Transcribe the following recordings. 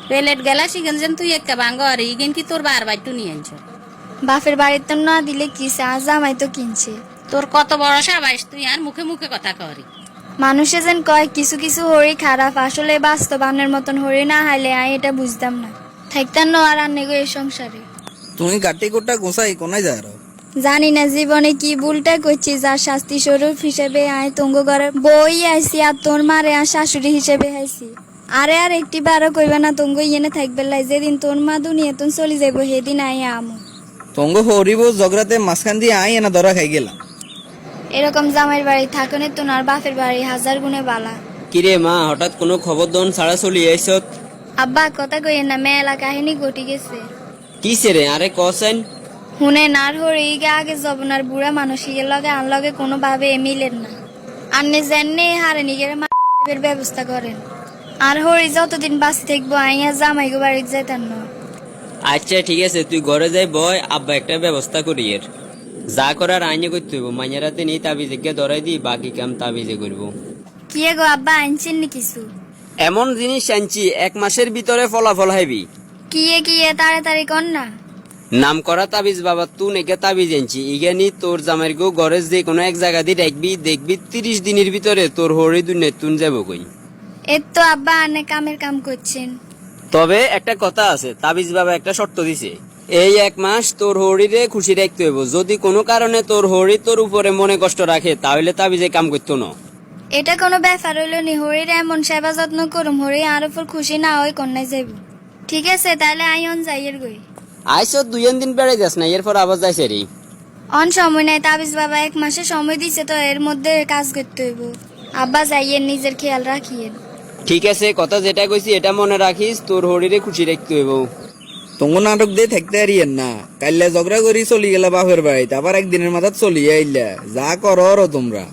Plate গেলা শিখেন যেন তুই একটা ভাঙ্গ আর ইগেন কি তোর বার বাইটু নিয়ে আনছ। বাপের বাড়িতে না দিলে কিসে আজ জামাই তো কিনছে। তোর কত বড় সাবাস তুই আর মুখে মুখে কথা করি। মানুষে যেন কয় কিছু কিছু হরি খারাপ, আসলে বাস্তবানের মতন হরি না হাইলে আই এটা বুঝতাম না। থাকতাম না আর আন্নে গো এই সংসারে। তুমি গাটি কোটা গোসাই কোনায় যায় জানি না জীবনে কি ভুলটা করছি, যার শাস্তি স্বরূপ হিসেবে আয় তঙ্গ ঘরের বই আইসি আর তোর মারে আর শাশুড়ি হিসেবে আইসি। আরে আর একটি বারো কইবে না তঙ্গ ইয়েনে থাকবে লাই, যেদিন তোর মা দুনিয়া তুন চলে যাবো সেদিন আই আমু। তঙ্গ হরিব জগরাতে মাঝখান দিয়ে আই এনা ধরা খাই গেলাম। এরকম জামাইয়ের বাড়ি থাকনে তোর আর বাপের বাড়ি হাজার গুণে বালা। কিরে মা, হঠাৎ কোনো খবর দন ছাড়া চলি আইসত? আব্বা কথা কইয়ে না, মেলা কাহিনী ঘটি গেছে। কিসে রে, আরে কসেন। হুনে নার হরে ইগে আগে জবনার বুড়া মানুষ ইয়ে লগে আন লগে কোনো ভাবে মিলেন না। আন্নে জেনে হারে নিগের মায়ের ব্যবস্থা করেন। আর হরি যতদিন বাঁচি থাকবো আইয়া জামাই গো বাড়িতে যাইতাম না। আচ্ছা ঠিক আছে, তুই ঘরে যাই বয়, আব্বা একটা ব্যবস্থা করি এর। যা করার আইনে করতে হইব, মাইয়া রাতে নিয়ে তাবিজে ধরাই দি, বাকি কাম তাবিজে করবো। কি গো আব্বা আনছেন নি কিছু? এমন জিনিস আনছি 1 মাসের ভিতরে ফলাফল হাইবি। কিয়ে তাড়াতাড়ি কর না। নাম করা তাবিজ বাবা, তুই নেকে তাবিজ আনছি ইগানি তোর জামাইর গো ঘরে যে কোনো এক জায়গা দিয়ে রাখবি, দেখবি 30 দিনের ভিতরে তোর হরি দুনিয়া তুন যাবো কই। এর তো আব্বা আনে কামের কাম করছেন। তবে একটা কথা আছে, তাবিজ বাবা একটা শর্ত দিছে, এই 1 মাস তোর হরিরে খুশি রাখতে হইব। যদি কোনো কারণে তোর হরি তোর উপরে মনে কষ্ট রাখে তাহলে তাবিজে কাম করতো না। এটা কোনো ব্যাপার হইল নি? হরির এমন সেবা যত্ন করুম হরি আর উপর খুশি না হয় কন্যায় যাইব। ঠিক আছে তাহলে আইন যাইয়ের গই। আইসো 2 দিন বেড়ে যাস না, এরপর আবার যাইছে রে। অন সময় নাই, তাবিজ বাবা 1 মাসে সময় দিছে, তো এর মধ্যে কাজ করতে হইব। আব্বা যাইয়ের নিজের খেয়াল রাখিয়েন। ঠিক আছে, কথা যেটা কইছি এটা মনে রাখিস, তোর হরিরে খুশি রাখতে হইব। তঙ্গ নাটক দিয়ে থাকতে আরিয়েন না, কাইলে ঝগড়া করি চলি গেলা বাপের বাড়িতে, আবার একদিনের মাথাত চলি আইলা। যা করো তোমরা।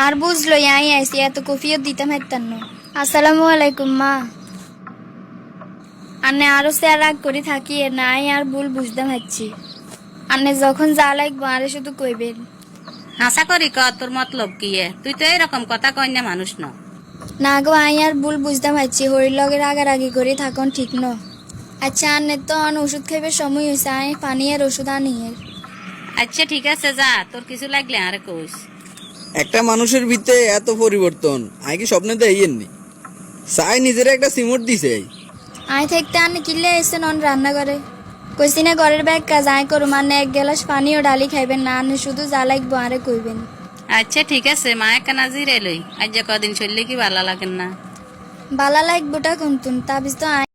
আর বুঝলো আই আইসি, এত কফিও দিতাম হেতাম না। আসসালামু আলাইকুম মা। আন্নে আরো স্যার রাগ করে থাকি নাই আর ভুল বুঝতাম হচ্ছি। আন্নে যখন যা লাগবো আরে শুধু কইবেন। হাসা করি ক তোর মতলব কি তুই তো এরকম কথা কই না মানুষ ন। না গো আই আর ভুল বুঝতাম হচ্ছি, হরির লগে রাগারাগি করে থাকুন ঠিক ন। আচ্ছা আন্নে তো ওষুধ খাইবে সময় হয়েছে, আই পানি আর ওষুধ আনিয়ে। আচ্ছা ঠিক আছে যা, তোর কিছু লাগলে আরে কইস। একটা মানুষের ভিতরে এত পরিবর্তন আই কি স্বপ্নে দেইয়েননি। সাই নিজের একটা সিমুট দিছে। আই থাকতে আন্নে কিনলে এসে নন রান্না করে কইছি না ঘরের ব্যাগ কাজ আই করুম। আন্নে 1 গ্লাস পানি ও ডালি খাইবেন না, আন্নে শুধু যা লাগবো আরে কইবেন। আচ্ছা ঠিক আছে, মা একখানা জিরে লই, আজ যে কদিন চললে কি ভালো লাগেন না। বালা লাগবোটা কোনতুন তাবিজ তো